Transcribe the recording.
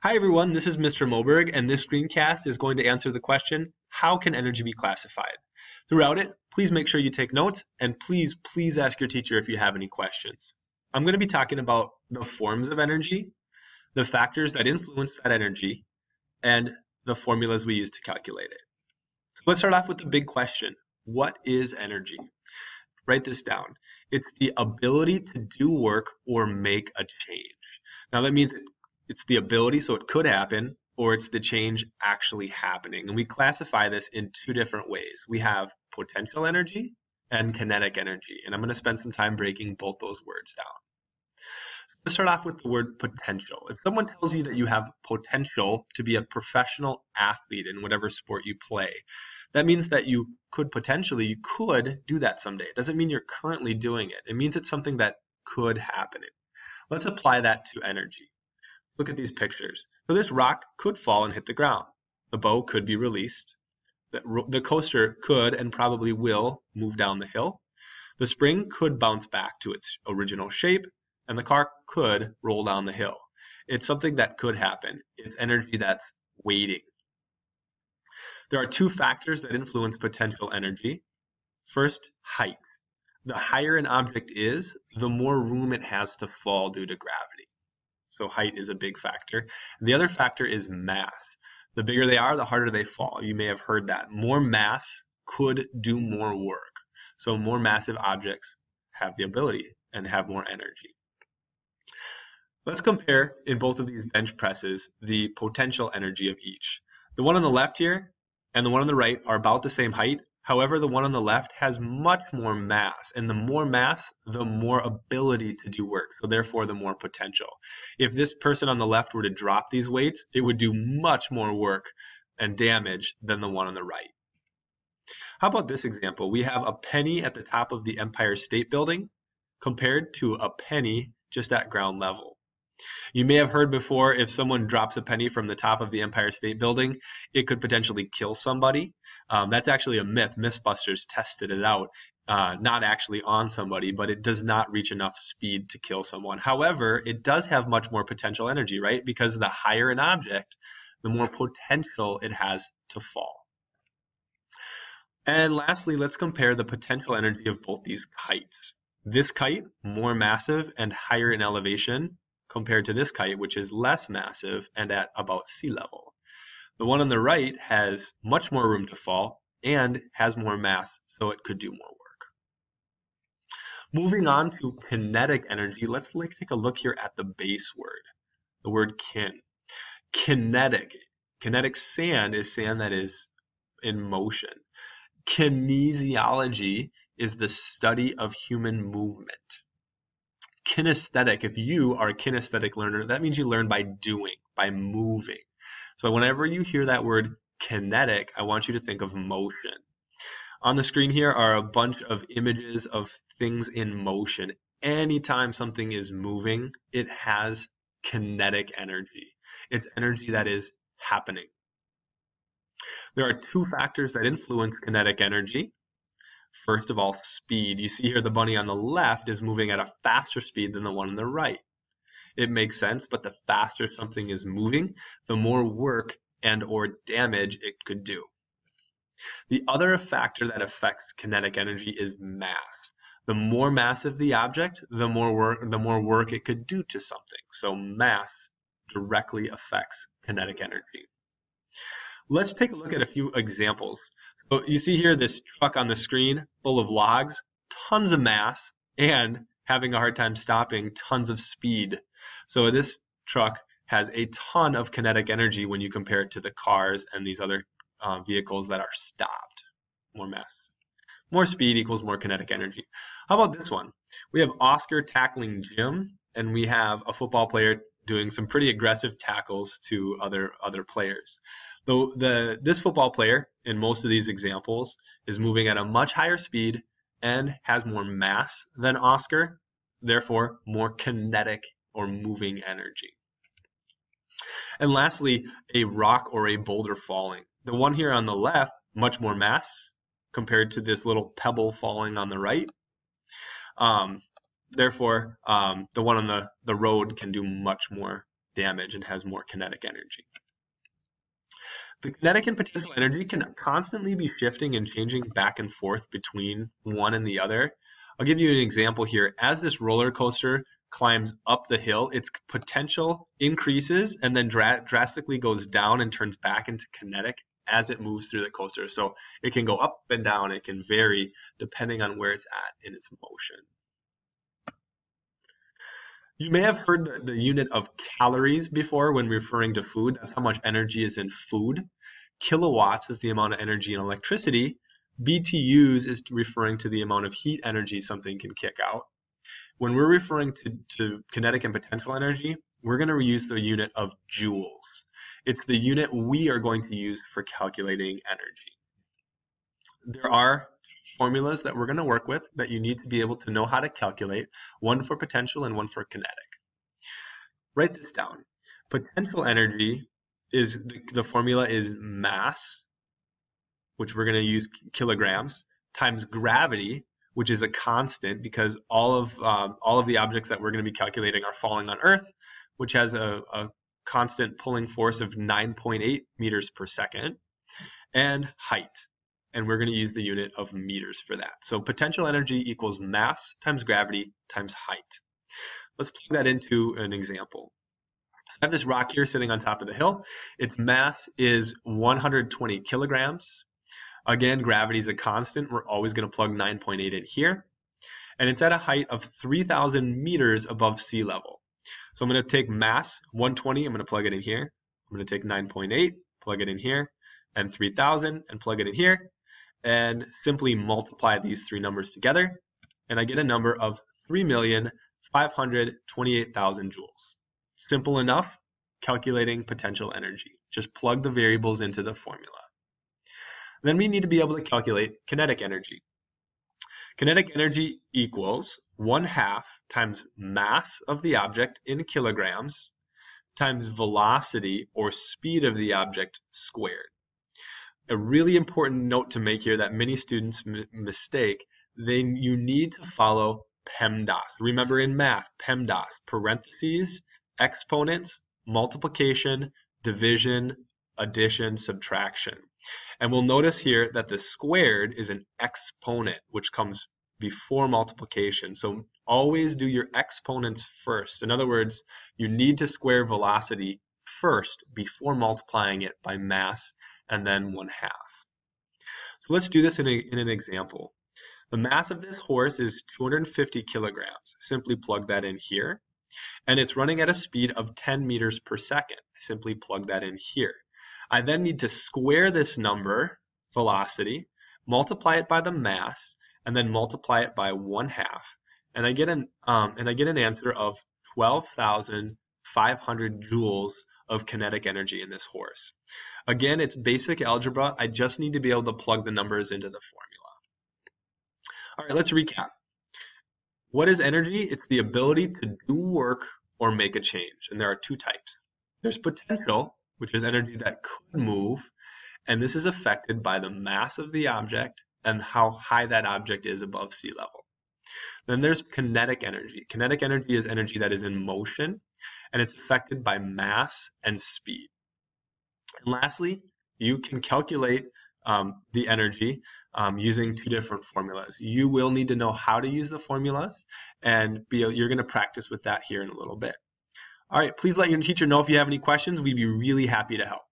Hi everyone, this is Mr. Moberg, and this screencast is going to answer the question, how can energy be classified? Throughout it, please make sure you take notes, and please ask your teacher if you have any questions. I'm going to be talking about the forms of energy, the factors that influence that energy, and the formulas we use to calculate it. So let's start off with the big question. What is energy? Write this down. It's the ability to do work or make a change. Now that means it's the ability, so it could happen, or it's the change actually happening. And we classify this in two different ways. We have potential energy and kinetic energy. And I'm going to spend some time breaking both those words down. So let's start off with the word potential. If someone tells you that you have potential to be a professional athlete in whatever sport you play, that means that you could do that someday. It doesn't mean you're currently doing it. It means it's something that could happen. Let's apply that to energy. Look at these pictures. So this rock could fall and hit the ground. The bow could be released. The coaster could and probably will move down the hill. The spring could bounce back to its original shape, and the car could roll down the hill. It's something that could happen. It's energy that's waiting. There are two factors that influence potential energy. First, height. The higher an object is, the more room it has to fall due to gravity. So height is a big factor. And the other factor is mass. The bigger they are, the harder they fall. You may have heard that. More mass could do more work. So more massive objects have the ability and have more energy. Let's compare in both of these bench presses the potential energy of each. The one on the left here and the one on the right are about the same height. However, the one on the left has much more mass, and the more mass, the more ability to do work, so therefore the more potential. If this person on the left were to drop these weights, it would do much more work and damage than the one on the right. How about this example? We have a penny at the top of the Empire State Building compared to a penny just at ground level. You may have heard before, if someone drops a penny from the top of the Empire State Building, it could potentially kill somebody. That's actually a myth. Mythbusters tested it out, not actually on somebody, but it does not reach enough speed to kill someone. However, it does have much more potential energy, right? Because the higher an object, the more potential it has to fall. And lastly, let's compare the potential energy of both these kites. This kite, more massive and higher in elevation, compared to this kite, which is less massive and at about sea level. The one on the right has much more room to fall and has more mass, so it could do more work. Moving on to kinetic energy, let's take a look here at the base word, the word kin. Kinetic. Kinetic sand is sand that is in motion. Kinesiology is the study of human movement. Kinesthetic, if you are a kinesthetic learner, that means you learn by doing, by moving. So whenever you hear that word kinetic, I want you to think of motion. On the screen here are a bunch of images of things in motion. Anytime something is moving, it has kinetic energy. It's energy that is happening. There are two factors that influence kinetic energy. First of all, speed. You see here the bunny on the left is moving at a faster speed than the one on the right. It makes sense, but the faster something is moving, the more work and or damage it could do. The other factor that affects kinetic energy is mass. The more massive the object, the more work it could do to something. So mass directly affects kinetic energy. Let's take a look at a few examples. So you see here this truck on the screen full of logs, tons of mass, and having a hard time stopping, tons of speed. So this truck has a ton of kinetic energy when you compare it to the cars and these other vehicles that are stopped. More mass. More speed equals more kinetic energy. How about this one? We have Oscar tackling Jim, and we have a football player doing some pretty aggressive tackles to other players. Though this football player in most of these examples is moving at a much higher speed and has more mass than Oscar, therefore more kinetic or moving energy. And lastly, a rock or a boulder falling. The one here on the left, much more mass compared to this little pebble falling on the right. Therefore, the one on the road can do much more damage and has more kinetic energy. The kinetic and potential energy can constantly be shifting and changing back and forth between one and the other. I'll give you an example here. As this roller coaster climbs up the hill, its potential increases and then drastically goes down and turns back into kinetic as it moves through the coaster. So it can go up and down. It can vary depending on where it's at in its motion. You may have heard the unit of calories before when referring to food. That's how much energy is in food. Kilowatts is the amount of energy in electricity. BTUs is referring to the amount of heat energy something can kick out. When we're referring to kinetic and potential energy, we're going to use the unit of joules. It's the unit we are going to use for calculating energy. There are formulas that we're going to work with that you need to be able to know how to calculate, one for potential and one for kinetic. Write this down. Potential energy is the formula is mass, which we're going to use kilograms, times gravity, which is a constant because all of the objects that we're going to be calculating are falling on Earth, which has a constant pulling force of 9.8 meters per second, and height. And we're going to use the unit of meters for that. So potential energy equals mass times gravity times height. Let's plug that into an example. I have this rock here sitting on top of the hill. Its mass is 120 kilograms. Again, gravity is a constant. We're always going to plug 9.8 in here. And it's at a height of 3,000 meters above sea level. So I'm going to take mass, 120, I'm going to plug it in here. I'm going to take 9.8, plug it in here, and 3,000, and plug it in here. And simply multiply these three numbers together, and I get a number of 3,528,000 joules. Simple enough, calculating potential energy. Just plug the variables into the formula. Then we need to be able to calculate kinetic energy. Kinetic energy equals 1/2 times mass of the object in kilograms times velocity or speed of the object squared. A really important note to make here that many students mistake, you need to follow PEMDAS. Remember in math, PEMDAS, parentheses, exponents, multiplication, division, addition, subtraction. And we'll notice here that the squared is an exponent, which comes before multiplication. So always do your exponents first. In other words, you need to square velocity first before multiplying it by mass and then 1/2. So let's do this in an example. The mass of this horse is 250 kilograms. Simply plug that in here. And it's running at a speed of 10 meters per second. Simply plug that in here. I then need to square this number, velocity, multiply it by the mass, and then multiply it by 1/2. And I get an answer of 12,500 joules of kinetic energy in this horse. Again, it's basic algebra. I just need to be able to plug the numbers into the formula. All right, let's recap. What is energy? It's the ability to do work or make a change. And there are two types. There's potential, which is energy that could move. And this is affected by the mass of the object and how high that object is above sea level. Then there's kinetic energy. Kinetic energy is energy that is in motion, and it's affected by mass and speed. And lastly, you can calculate the energy using two different formulas. You will need to know how to use the formulas, and you're going to practice with that here in a little bit. All right, please let your teacher know if you have any questions. We'd be really happy to help.